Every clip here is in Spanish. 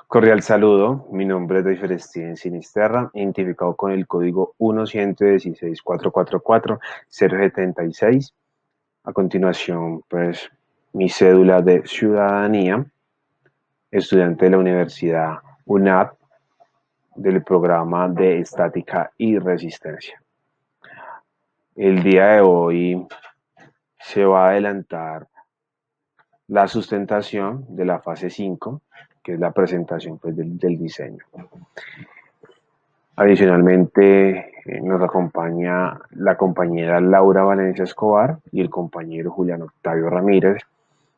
Cordial saludo, mi nombre es David Steven Sinisterra, identificado con el código 1-116-444-076. A continuación, pues, mi cédula de ciudadanía, estudiante de la Universidad UNAP del programa de Estática y Resistencia. El día de hoy se va a adelantar la sustentación de la fase 5, que es la presentación pues, del diseño. Adicionalmente, nos acompaña la compañera Laura Valencia Escobar y el compañero Julián Octavio Ramírez,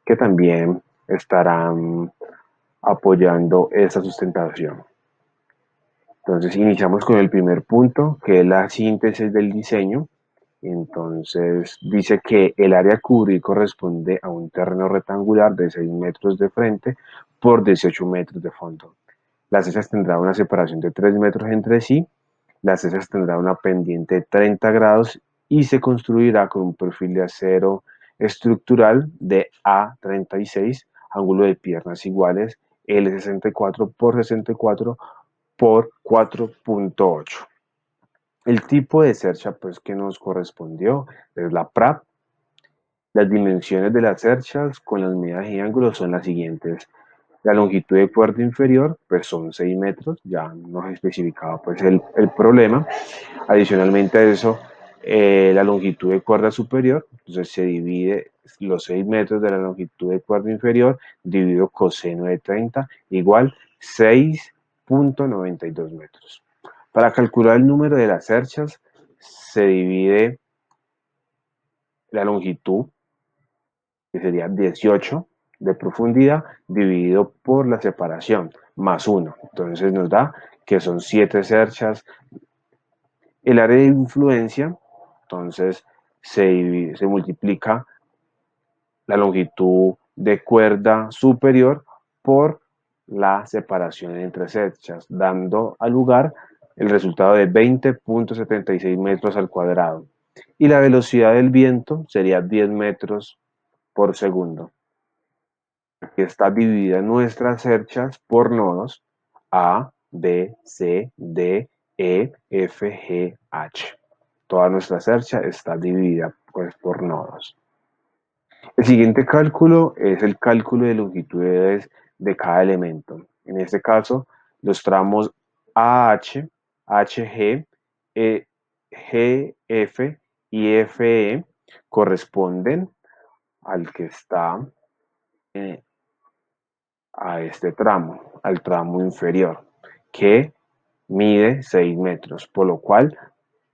que también estarán apoyando esta sustentación. Entonces, iniciamos con el primer punto, que es la síntesis del diseño. Entonces, dice que el área a cubrir corresponde a un terreno rectangular de 6 metros de frente por 18 metros de fondo. Las cesas tendrán una separación de 3 metros entre sí. Las cesas tendrán una pendiente de 30 grados y se construirá con un perfil de acero estructural de A36, ángulo de piernas iguales, L64 por 64 por 4.8. El tipo de cercha pues, que nos correspondió es la PRAP. Las dimensiones de las cerchas con las medidas y ángulos son las siguientes. La longitud de cuerda inferior pues son 6 metros, ya nos especificaba pues el problema. Adicionalmente a eso, la longitud de cuerda superior, entonces se divide los 6 metros de la longitud de cuerda inferior dividido coseno de 30 igual 6.92 metros. Para calcular el número de las cerchas, se divide la longitud, que sería 18 de profundidad, dividido por la separación, más 1. Entonces nos da que son 7 cerchas. El área de influencia, entonces, se multiplica la longitud de cuerda superior por la separación entre cerchas, dando al lugar el resultado de 20.76 metros al cuadrado. Y la velocidad del viento sería 10 metros por segundo. Aquí está dividida nuestras cerchas por nodos A, B, C, D, E, F, G, H. Toda nuestra cercha está dividida pues, por nodos. El siguiente cálculo es el cálculo de longitudes de cada elemento. En este caso, los tramos AH, HG, GF y FE corresponden al que está a este tramo, al tramo inferior, que mide 6 metros, por lo cual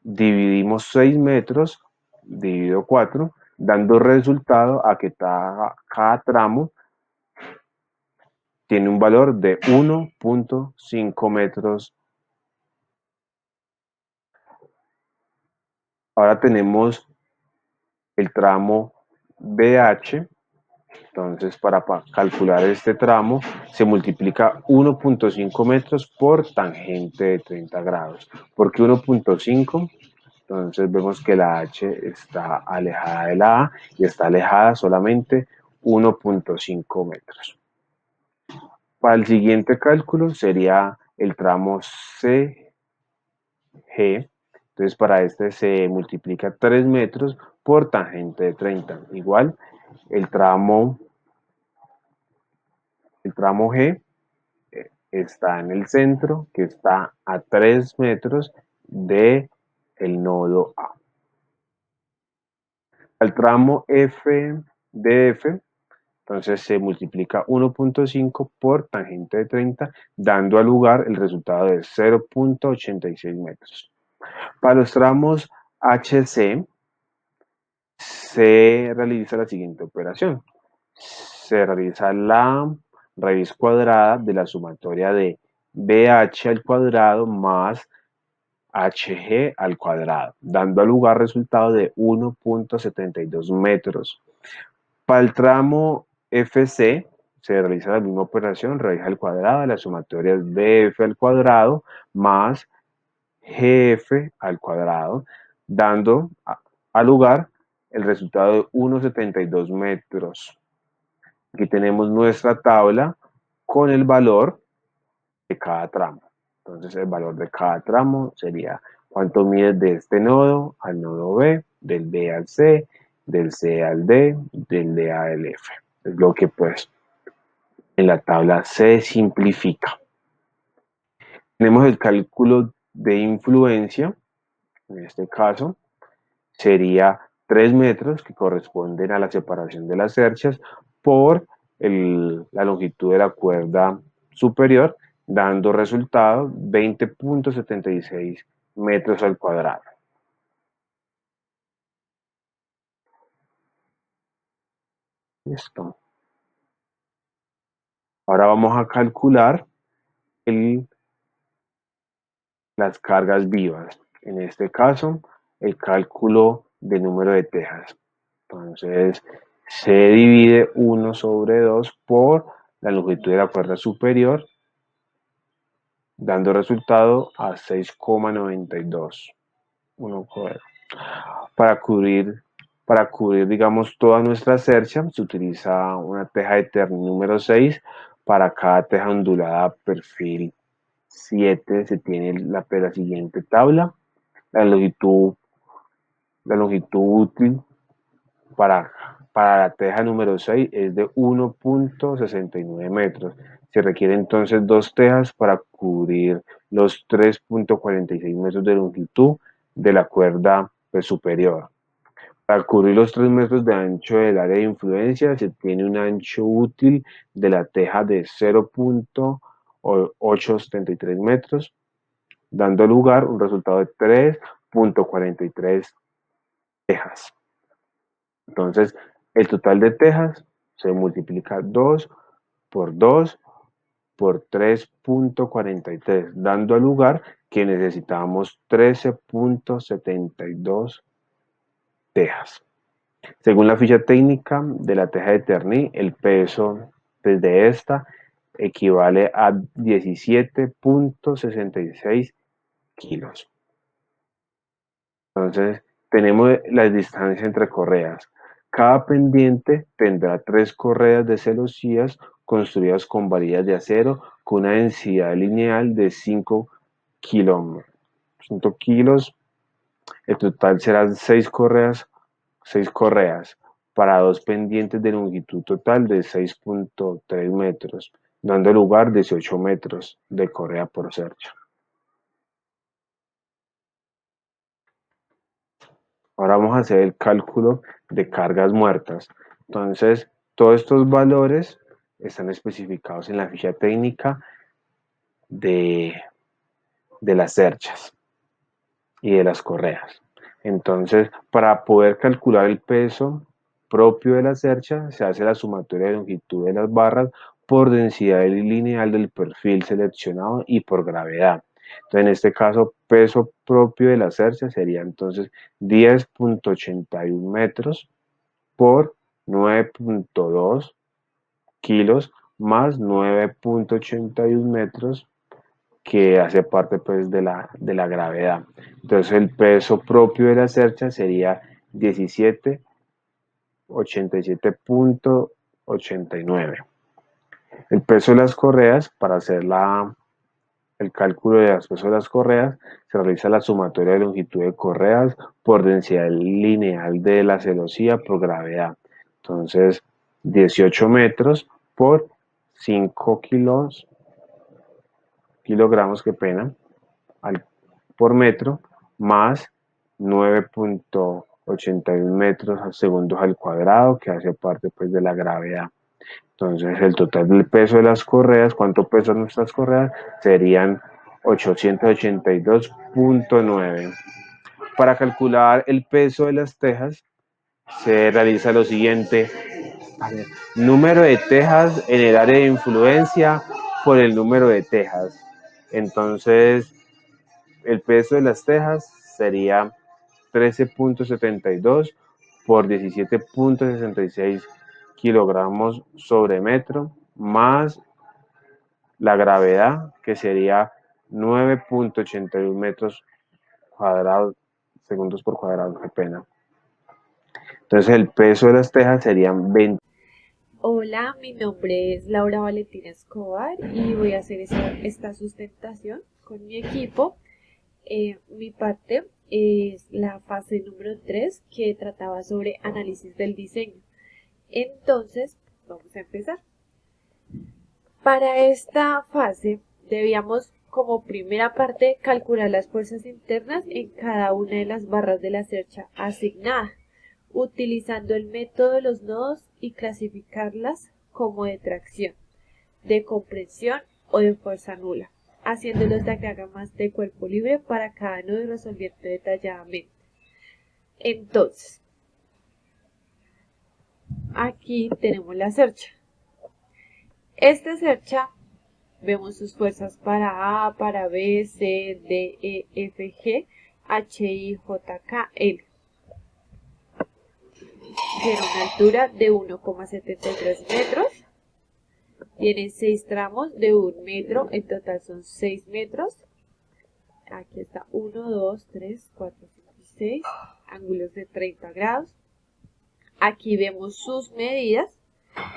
dividimos 6 metros dividido 4, dando resultado a que cada tramo tiene un valor de 1.5 metros. Ahora tenemos el tramo BH. Entonces, para calcular este tramo, se multiplica 1.5 metros por tangente de 30 grados. ¿Por qué 1.5? Entonces, vemos que la H está alejada de la A y está alejada solamente 1.5 metros. Para el siguiente cálculo sería el tramo CG. Entonces, para este se multiplica 3 metros por tangente de 30. Igual, el tramo G está en el centro, que está a 3 metros de el nodo A. Al tramo F de F, entonces se multiplica 1.5 por tangente de 30, dando al lugar el resultado de 0.86 metros. Para los tramos HC, se realiza la siguiente operación. Se realiza la raíz cuadrada de la sumatoria de BH al cuadrado más HG al cuadrado, dando al lugar resultado de 1.72 metros. Para el tramo FC se realiza la misma operación, raíz al cuadrado de la sumatoria BF al cuadrado más GF al cuadrado, dando al lugar el resultado de 1.72 metros. Aquí tenemos nuestra tabla con el valor de cada tramo. Entonces el valor de cada tramo sería cuánto mides de este nodo al nodo B, del B al C, del C al D, del D al F. Es lo que pues en la tabla se simplifica. Tenemos el cálculo de influencia, en este caso sería 3 metros que corresponden a la separación de las cerchas por la longitud de la cuerda superior, dando resultado 20.76 metros al cuadrado. Listo. Ahora vamos a calcular las cargas vivas. En este caso, el cálculo del número de tejas. Entonces, se divide 1 sobre 2 por la longitud de la cuerda superior, dando resultado a 6,92. Para cubrir, para cubrir, digamos, toda nuestra cercha, se utiliza una teja de Terni número 6. Para cada teja ondulada perfil 7 se tiene la siguiente tabla. La longitud, la longitud útil para, para la teja número 6 es de 1.69 metros. Se requiere entonces dos tejas para cubrir los 3.46 metros de longitud de la cuerda superior. Para cubrir los 3 metros de ancho del área de influencia se tiene un ancho útil de la teja de 0.873 metros, dando lugar un resultado de 3.43 tejas. Entonces, el total de tejas se multiplica 2 por 2 por 3.43, dando lugar que necesitamos 13.72 tejas. Según la ficha técnica de la teja de Terni, el peso desde esta equivale a 17.66 kilos. Entonces, tenemos las distancias entre correas. Cada pendiente tendrá 3 correas de celosías construidas con varillas de acero con una densidad lineal de 5 kilos. El total serán 6 correas para 2 pendientes de longitud total de 6.3 metros, dando lugar 18 metros de correa por cercha. Ahora vamos a hacer el cálculo de cargas muertas. Entonces, todos estos valores están especificados en la ficha técnica de, de las cerchas y de las correas. Entonces, para poder calcular el peso propio de la cercha, se hace la sumatoria de longitud de las barras por densidad lineal del perfil seleccionado y por gravedad. Entonces, en este caso, peso propio de la cercha sería entonces 10.81 metros por 9.2 kilos más 9.81 metros que hace parte pues de la gravedad. Entonces el peso propio de la cercha sería 1787.89. El peso de las correas, para hacer el cálculo de las pesos de las correas, se realiza la sumatoria de longitud de correas por densidad lineal de la celosía por gravedad. Entonces, 18 metros por 5 kilogramos, qué pena, por metro, más 9.81 metros segundos al cuadrado, que hace parte pues de la gravedad. Entonces el total del peso de las correas, ¿cuánto pesan nuestras correas? Serían 882.9. Para calcular el peso de las tejas, se realiza lo siguiente: número de tejas en el área de influencia por el número de tejas. Entonces, el peso de las tejas sería 13.72 por 17.66 kilogramos sobre metro, más la gravedad, que sería 9.81 metros cuadrados, segundos por cuadrado, qué pena. Entonces el peso de las tejas serían 20. Hola, mi nombre es Laura Valentina Escobar y voy a hacer esta sustentación con mi equipo. Mi parte es la fase número 3 que trataba sobre análisis del diseño. Entonces, vamos a empezar. Para esta fase debíamos como primera parte calcular las fuerzas internas en cada una de las barras de la cercha asignada, utilizando el método de los nodos y clasificarlas como de tracción, de compresión o de fuerza nula, haciendo los diagramas de cuerpo libre para cada nodo y resolviendo detalladamente. Entonces, aquí tenemos la cercha. Esta cercha vemos sus fuerzas para A, para B, C, D, E, F, G, H, I, J, K, L. Tiene una altura de 1,73 metros. Tiene 6 tramos de 1 metro. En total son 6 metros. Aquí está 1, 2, 3, 4, 5 y 6. Ángulos de 30 grados. Aquí vemos sus medidas.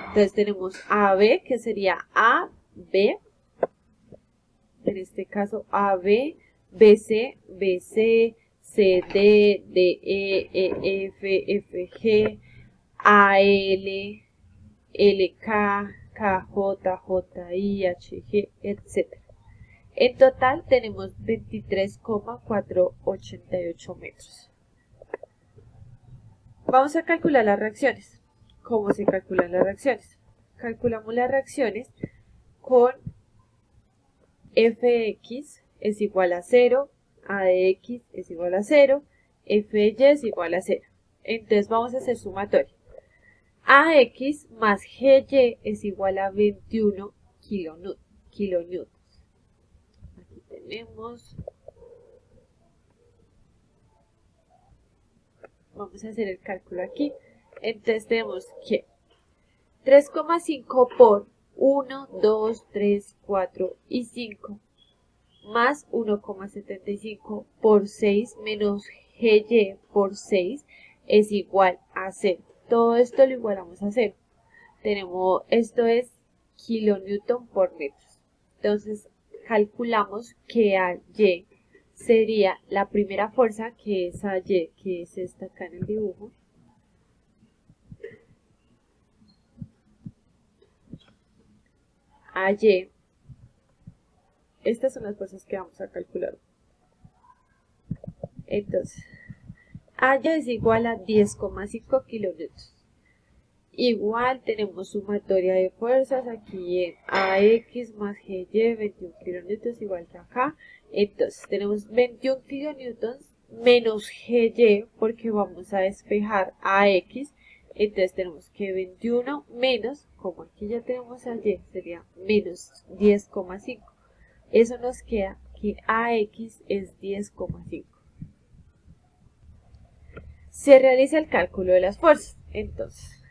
Entonces tenemos AB, que sería AB. En este caso AB, BC, BC, CD, DE, EF, FG, AL, LK, KJ, JI, HG, etc. En total tenemos 23,488 metros. Vamos a calcular las reacciones. ¿Cómo se calculan las reacciones? Calculamos las reacciones con Fx es igual a 0, A de x es igual a 0, F de y es igual a 0. Entonces vamos a hacer sumatoria. AX más GY es igual a 21 kilonewtons. Aquí tenemos. Vamos a hacer el cálculo aquí. Entonces tenemos que 3,5 por 1, 2, 3, 4 y 5 más 1,75 por 6 menos GY por 6 es igual a 0. Todo esto lo igualamos a 0. Tenemos, esto es kilonewton por metro. Entonces calculamos que AY sería la primera fuerza, que es AY, que es esta acá en el dibujo. AY, estas son las fuerzas que vamos a calcular. Entonces, AY es igual a 10,5 kilonewtons. Igual tenemos sumatoria de fuerzas aquí en AX más GY, 21 kilonewtons igual que acá. Entonces tenemos 21 kilonewtons menos GY porque vamos a despejar AX. Entonces tenemos que 21 menos, como aquí ya tenemos a Y, sería menos 10,5. Eso nos queda que AX es 10,5. Se realiza el cálculo de las fuerzas. Entonces,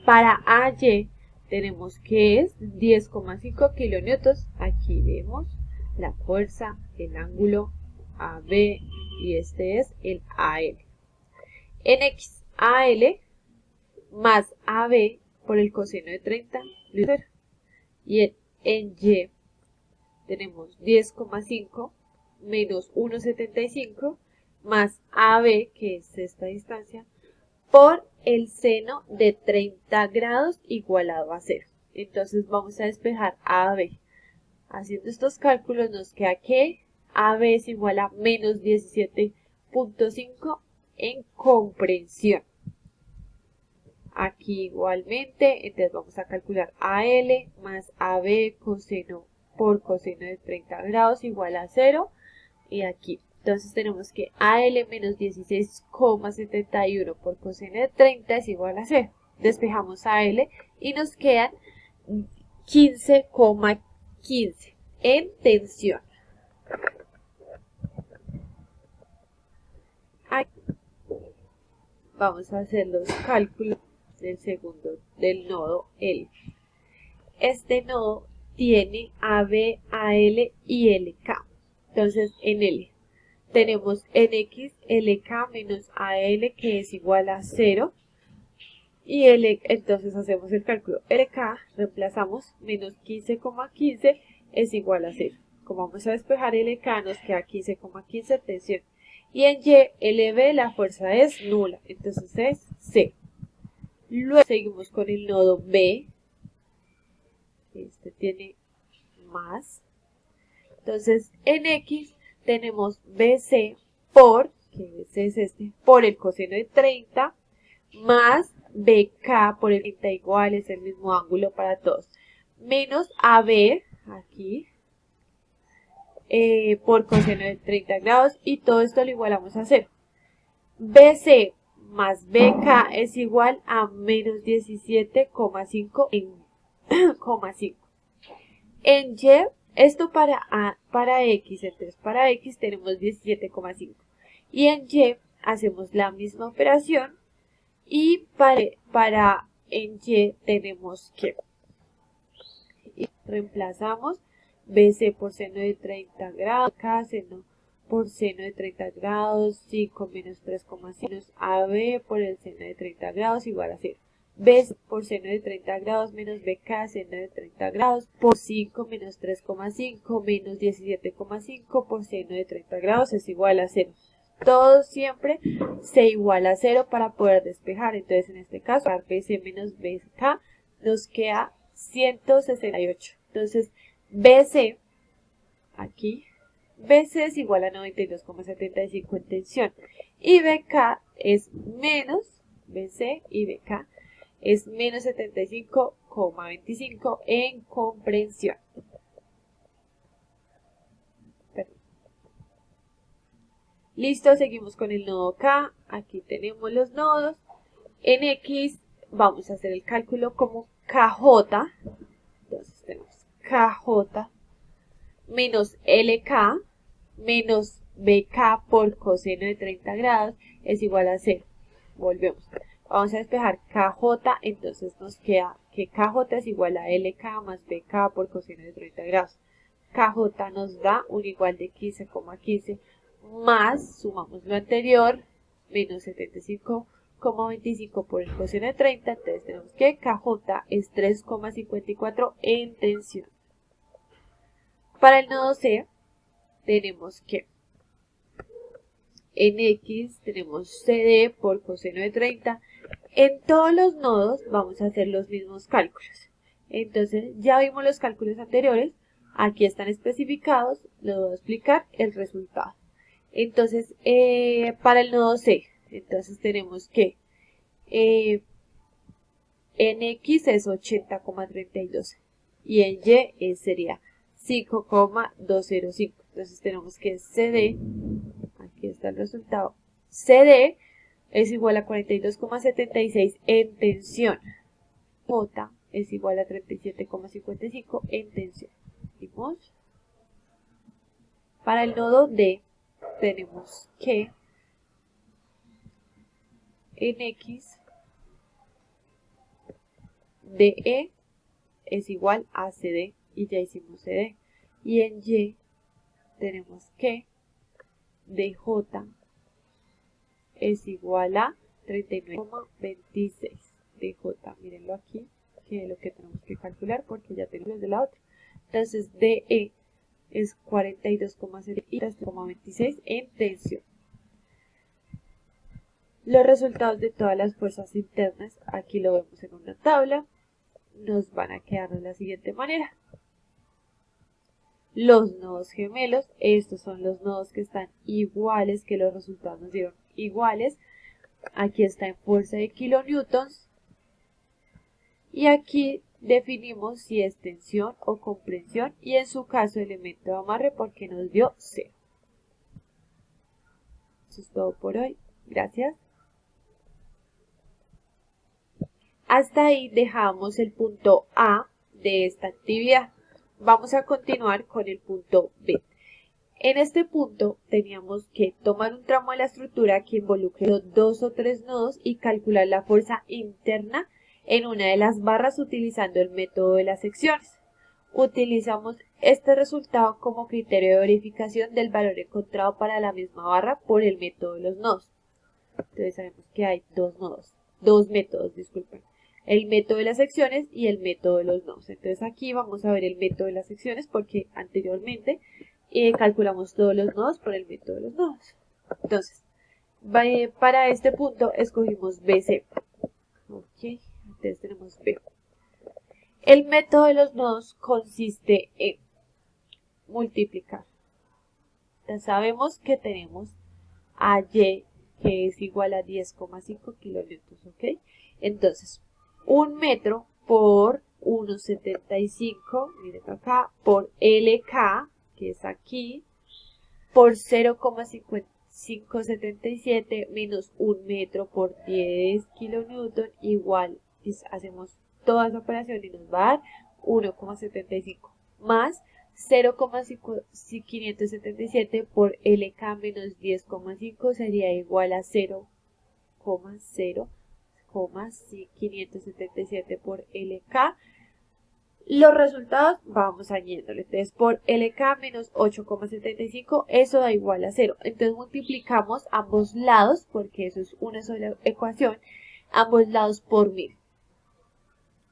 para AY tenemos que es 10,5 kilonewtons. Aquí vemos la fuerza, el ángulo AB y este es el AL. En X, AL más AB por el coseno de 30 y en Y tenemos 10,5 menos 1,75 más AB, que es esta distancia, por el seno de 30 grados igualado a 0. Entonces vamos a despejar AB. Haciendo estos cálculos nos queda que AB es igual a menos 17,5 en comprensión. Aquí igualmente, entonces vamos a calcular AL más AB coseno por coseno de 30 grados igual a 0. Y aquí, entonces tenemos que AL menos 16,71 por coseno de 30 es igual a 0. Despejamos AL y nos quedan 15,15 en tensión. Aquí vamos a hacer los cálculos del nodo L. Este nodo tiene AB, AL y LK. Entonces en L tenemos en X LK menos AL, que es igual a 0, Y entonces hacemos el cálculo. LK, reemplazamos menos 15,15 es igual a 0. Como vamos a despejar LK, nos queda 15,15 tensión. Y en Y, LB, la fuerza es nula, entonces es 0. Luego seguimos con el nodo B. Este tiene más. Entonces, en X tenemos BC por, que BC es este, por el coseno de 30, más BK por el 30 igual, es el mismo ángulo para todos, menos AB, aquí, por coseno de 30 grados, y todo esto lo igualamos a 0. BC más BK es igual a menos 17,5 en 5. En Y, esto para X, entonces para X tenemos 17,5. Y en Y hacemos la misma operación y en Y tenemos que reemplazamos BC por seno de 30 grados, K seno por seno de 30 grados, 5 menos 3,5 menos AB por el seno de 30 grados igual a 0. B por seno de 30 grados menos BK seno de 30 grados por 5 menos 3,5 menos 17,5 por seno de 30 grados es igual a 0. Todo siempre se iguala a 0 para poder despejar. Entonces en este caso, BC menos BK nos queda 168. Entonces BC, aquí, BC es igual a 92,75 en tensión. Y BK es menos, BC y BK es menos 75,25 en comprensión. Listo, seguimos con el nodo K. Aquí tenemos los nodos. En X vamos a hacer el cálculo como KJ. Entonces tenemos KJ menos LK menos BK por coseno de 30 grados es igual a 0. Volvemos. Vamos a despejar KJ, entonces nos queda que KJ es igual a LK más BK por coseno de 30 grados. KJ nos da un igual de 15,15 más, sumamos lo anterior, menos 75,25 por el coseno de 30, entonces tenemos que KJ es 3,54 en tensión. Para el nodo C, tenemos que en X tenemos CD por coseno de 30. En todos los nodos vamos a hacer los mismos cálculos. Entonces, ya vimos los cálculos anteriores. Aquí están especificados. Les voy a explicar el resultado. Entonces, para el nodo C, entonces tenemos que en X es 80,32 y en Y sería 5,205. Entonces tenemos que CD, aquí está el resultado, CD es igual a 42,76 en tensión. J es igual a 37,55 en tensión. ¿Vimos? Para el nodo D tenemos que en X DE es igual a CD y ya hicimos CD. Y en Y tenemos que DJ es igual a 39,26. DJ, mírenlo aquí, que es lo que tenemos que calcular porque ya tenemos de la otra. Entonces DE es 42,26 en tensión. Los resultados de todas las fuerzas internas, aquí lo vemos en una tabla, nos van a quedar de la siguiente manera. Los nodos gemelos, estos son los nodos que están iguales, que los resultados nos dieron iguales. Aquí está en fuerza de kilonewtons. Y aquí definimos si es tensión o comprensión y en su caso elemento de amarre porque nos dio 0. Eso es todo por hoy. Gracias. Hasta ahí dejamos el punto A de esta actividad. Vamos a continuar con el punto B. En este punto teníamos que tomar un tramo de la estructura que involucre los 2 o 3 nodos y calcular la fuerza interna en una de las barras utilizando el método de las secciones. Utilizamos este resultado como criterio de verificación del valor encontrado para la misma barra por el método de los nodos. Entonces sabemos que hay 2 nodos. dos métodos, disculpen. El método de las secciones y el método de los nodos. Entonces aquí vamos a ver el método de las secciones porque anteriormente calculamos todos los nodos por el método de los nodos. Entonces, para este punto escogimos BC. Ok, entonces tenemos B. El método de los nodos consiste en multiplicar. Ya sabemos que tenemos a Y que es igual a 10,5 kilonewtons, ¿ok? Entonces, 1 metro por 1,75, miren acá, por LK, que es aquí, por 0,577 menos 1 metro por 10 kilonewton igual, hacemos toda esa operación y nos va a dar 1,75 más 0,577 por LK menos 10,5 sería igual a 0,577 por LK. Los resultados vamos añadiéndole. Entonces, por LK menos 8,75, eso da igual a 0. Entonces, multiplicamos ambos lados, porque eso es una sola ecuación, ambos lados por 1000.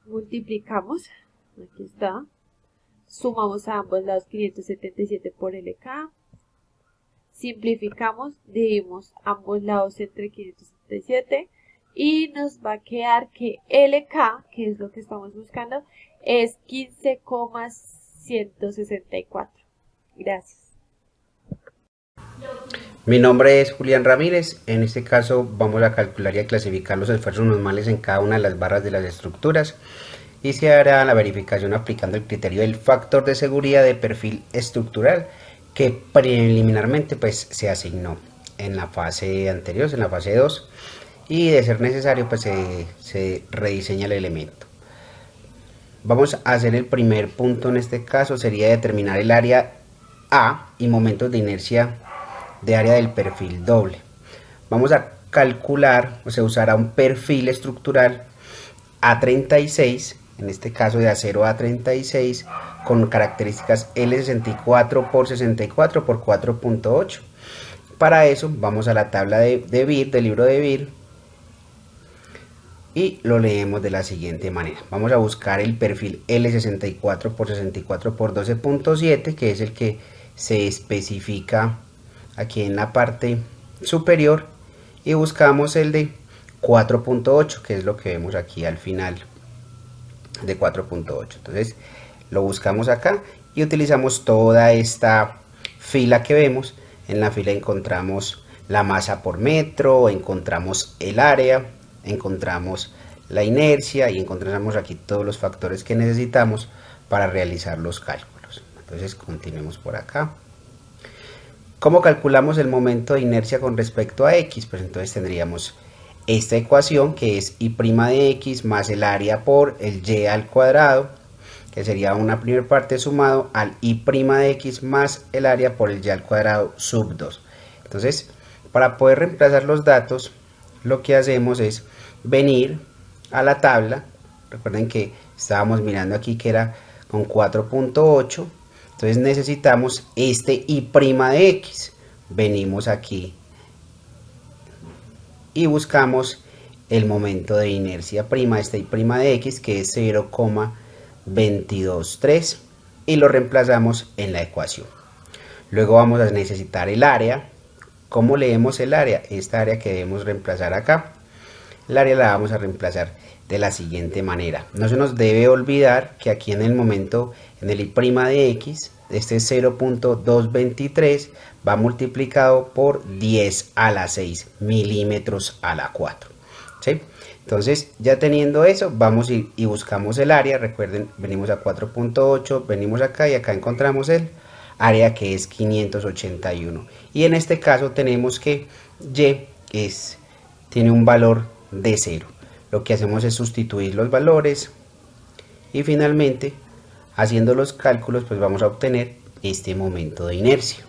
Multiplicamos, aquí está. Sumamos a ambos lados 577 por LK. Simplificamos, dividimos ambos lados entre 577 y nos va a quedar que LK, que es lo que estamos buscando, es 15,164. Gracias. Mi nombre es Julián Ramírez. En este caso vamos a calcular y a clasificar los esfuerzos normales en cada una de las barras de las estructuras y se hará la verificación aplicando el criterio del factor de seguridad de perfil estructural que preliminarmente pues se asignó en la fase anterior, en la fase 2, y de ser necesario pues se rediseña el elemento. Vamos a hacer el primer punto, en este caso sería determinar el área A y momentos de inercia de área del perfil doble. Vamos a calcular, o se usará un perfil estructural A36, en este caso de acero A36, con características L64 por 64 por 4.8. Para eso vamos a la tabla de BIR, del libro de BIR, y lo leemos de la siguiente manera. Vamos a buscar el perfil L64 por 64 por 12.7, que es el que se especifica aquí en la parte superior, y buscamos el de 4.8, que es lo que vemos aquí al final de 4.8. Entonces lo buscamos acá y utilizamos toda esta fila que vemos. En la fila encontramos la masa por metro, encontramos el área, encontramos la inercia y encontramos aquí todos los factores que necesitamos para realizar los cálculos. Entonces continuemos por acá. ¿Cómo calculamos el momento de inercia con respecto a X? Pues entonces tendríamos esta ecuación, que es y' de X más el área por el Y al cuadrado, que sería una primera parte sumado al y' de X más el área por el Y al cuadrado sub 2. Entonces, para poder reemplazar los datos, lo que hacemos es venir a la tabla. Recuerden que estábamos mirando aquí que era con 4.8. Entonces necesitamos este y' de X. Venimos aquí y buscamos el momento de inercia prima, este y' de X, que es 0,223, y lo reemplazamos en la ecuación. Luego vamos a necesitar el área. ¿Cómo leemos el área? Esta área que debemos reemplazar acá. El área la vamos a reemplazar de la siguiente manera. No se nos debe olvidar que aquí en el momento, en el y' de X, este 0.223 va multiplicado por 10 a la 6 milímetros a la 4. ¿Sí? Entonces, ya teniendo eso, vamos y buscamos el área. Recuerden, venimos a 4.8, venimos acá y acá encontramos el área, que es 581. Y en este caso tenemos que Y tiene un valor de 0. Lo que hacemos es sustituir los valores y finalmente, haciendo los cálculos, pues vamos a obtener este momento de inercia.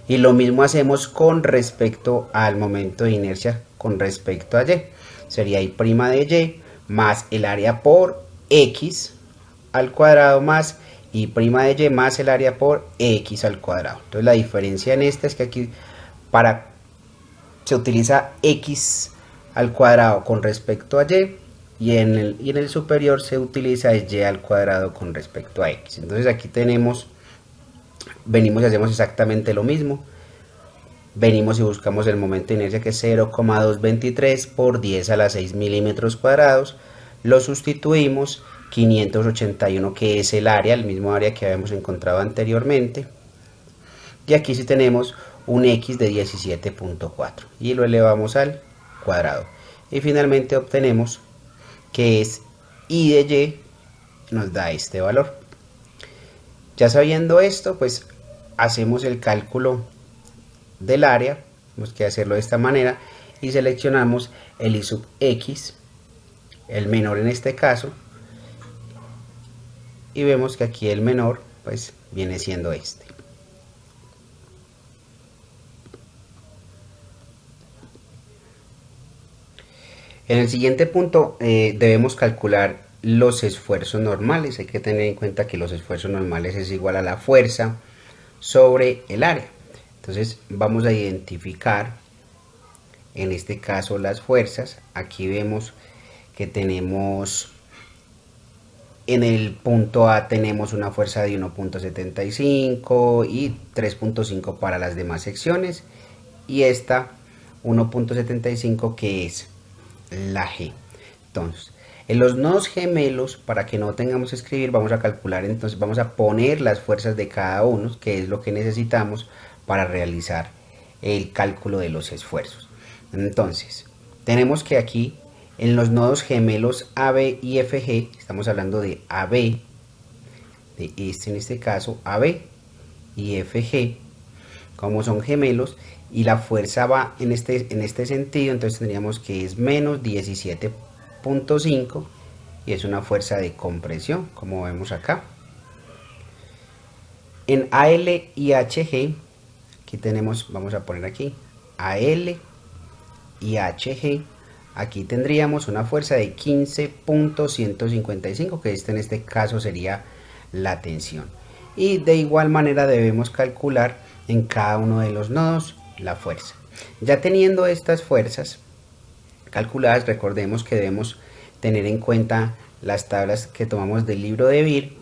Y lo mismo hacemos con respecto al momento de inercia con respecto a Y. Sería y' de Y más el área por X al cuadrado más y' de Y más el área por X al cuadrado. Entonces la diferencia en esta es que aquí se utiliza X al cuadrado con respecto a y en el superior se utiliza y al cuadrado con respecto a x. Entonces aquí venimos y hacemos exactamente lo mismo. Venimos y buscamos el momento de inercia, que es 0,223 por 10 a la 6 milímetros cuadrados. Lo sustituimos, 581, que es el área, el mismo área que habíamos encontrado anteriormente. Y aquí sí tenemos un x de 17.4 y lo elevamos al cuadrado. Y finalmente obtenemos que es y de y nos da este valor. Ya sabiendo esto, pues hacemos el cálculo del área. Tenemos que hacerlo de esta manera y seleccionamos el i sub x, el menor en este caso, y vemos que aquí el menor pues viene siendo este. En el siguiente punto debemos calcular los esfuerzos normales. Hay que tener en cuenta que los esfuerzos normales es igual a la fuerza sobre el área. Entonces vamos a identificar en este caso las fuerzas. Aquí vemos que tenemos en el punto A tenemos una fuerza de 1.75 y 3.5 para las demás secciones, y esta 1.75 que es la G. Entonces, en los nodos gemelos, para que no tengamos que escribir, vamos a calcular, entonces vamos a poner las fuerzas de cada uno, que es lo que necesitamos para realizar el cálculo de los esfuerzos. Entonces, tenemos que aquí en los nodos gemelos AB y FG, estamos hablando de AB, de en este caso AB y FG, como son gemelos, y la fuerza va en este sentido, entonces tendríamos que es menos 17.5 y es una fuerza de compresión, como vemos acá. En AL y HG, aquí tenemos, vamos a poner aquí AL y HG, aquí tendríamos una fuerza de 15.155, que en este caso sería la tensión. Y de igual manera debemos calcular en cada uno de los nodos la fuerza. Ya teniendo estas fuerzas calculadas, recordemos que debemos tener en cuenta las tablas que tomamos del libro de BIR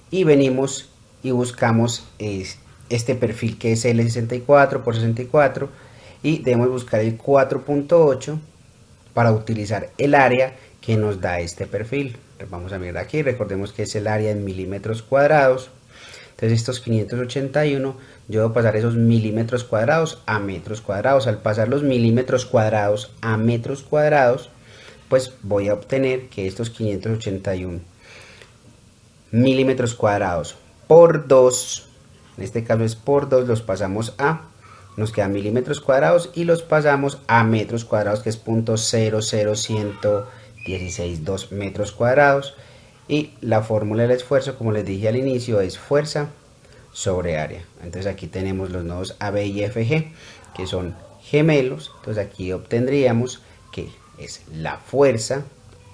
y venimos y buscamos este perfil que es L64 por 64 y debemos buscar el 4.8 para utilizar el área que nos da este perfil. Vamos a mirar aquí, recordemos que es el área en milímetros cuadrados. Entonces estos 581, yo debo pasar esos milímetros cuadrados a metros cuadrados. Al pasar los milímetros cuadrados a metros cuadrados, pues voy a obtener que estos 581 milímetros cuadrados por 2, en este caso es por 2, los pasamos nos quedan milímetros cuadrados y los pasamos a metros cuadrados, que es 0.00116 metros cuadrados. Y la fórmula del esfuerzo, como les dije al inicio, es fuerza sobre área. Entonces aquí tenemos los nodos AB y FG, que son gemelos. Entonces aquí obtendríamos que es la fuerza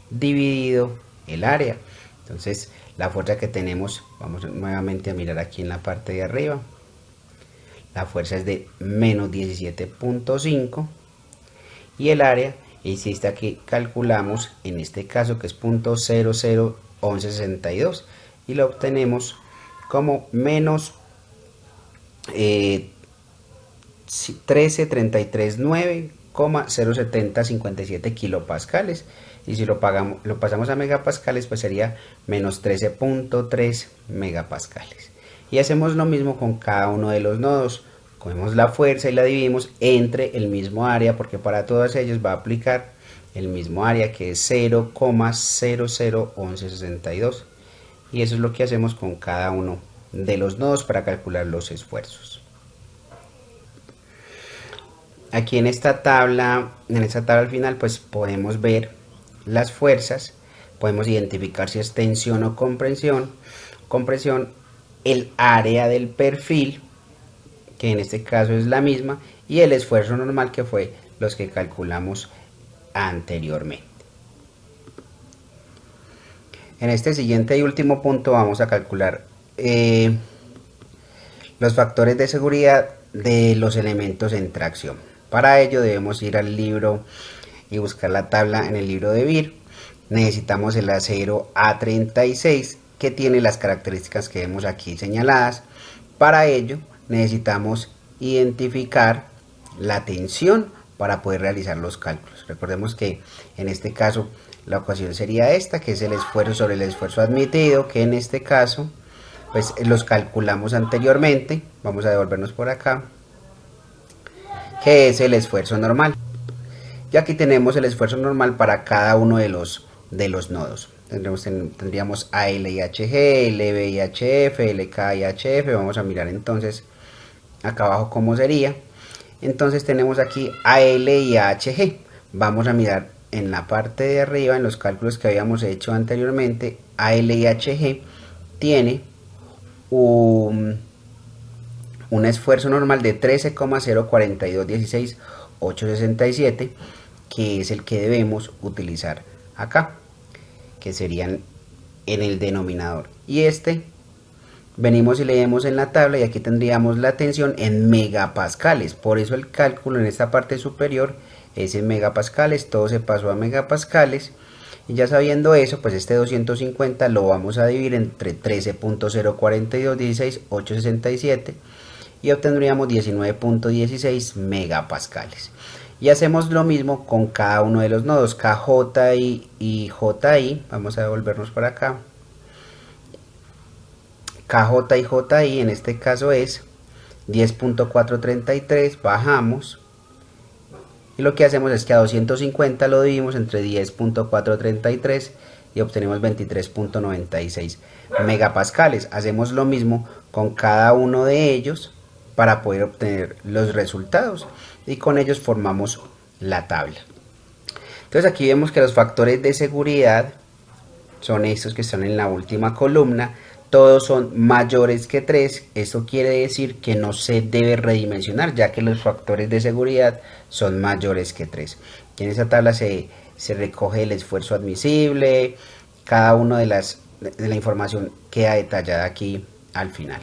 dividido el área. Entonces la fuerza que tenemos, vamos nuevamente a mirar aquí en la parte de arriba, la fuerza es de menos 17.5 y el área es esta que calculamos en este caso, que es 0.001162, y lo obtenemos como menos 13339,07057 kilopascales, y si lo pasamos a megapascales, pues sería menos 13.3 megapascales. Y hacemos lo mismo con cada uno de los nodos. Cogemos la fuerza y la dividimos entre el mismo área, porque para todos ellos va a aplicar el mismo área, que es 0,001162. Y eso es lo que hacemos con cada uno de los nodos para calcular los esfuerzos. Aquí en esta tabla al final, pues podemos ver las fuerzas, podemos identificar si es tensión o compresión, el área del perfil, que en este caso es la misma, y el esfuerzo normal, que fue los que calculamos anteriormente. En este siguiente y último punto vamos a calcular los factores de seguridad de los elementos en tracción. Para ello debemos ir al libro y buscar la tabla en el libro de BIR, necesitamos el acero A36 que tiene las características que vemos aquí señaladas. Para ello necesitamos identificar la tensión para poder realizar los cálculos. Recordemos que en este caso la ecuación sería esta, que es el esfuerzo sobre el esfuerzo admitido, que en este caso pues los calculamos anteriormente. Vamos a devolvernos por acá, que es el esfuerzo normal. Y aquí tenemos el esfuerzo normal para cada uno de los nodos. Tendríamos AL y HG, LB y HF, LK y HF. Vamos a mirar entonces acá abajo cómo sería. Entonces tenemos aquí AL y HG. Vamos a mirar en la parte de arriba, en los cálculos que habíamos hecho anteriormente. AL y HG tiene un esfuerzo normal de 13,04216867, que es el que debemos utilizar acá, que serían en el denominador. Y este venimos y leemos en la tabla y aquí tendríamos la tensión en megapascales. Por eso el cálculo en esta parte superior es en megapascales, todo se pasó a megapascales. Y ya sabiendo eso, pues este 250 lo vamos a dividir entre 13,04216867 y obtendríamos 19,16 megapascales. Y hacemos lo mismo con cada uno de los nodos, KJ y JI. Vamos a devolvernos por acá. KJ y JI en este caso es 10,433, bajamos. Y lo que hacemos es que a 250 lo dividimos entre 10,433 y obtenemos 23,96 megapascales. Hacemos lo mismo con cada uno de ellos para poder obtener los resultados y con ellos formamos la tabla. Entonces aquí vemos que los factores de seguridad son estos que están en la última columna. Todos son mayores que 3, esto quiere decir que no se debe redimensionar, ya que los factores de seguridad son mayores que 3. Y en esa tabla se recoge el esfuerzo admisible, cada una de la información queda detallada aquí al final.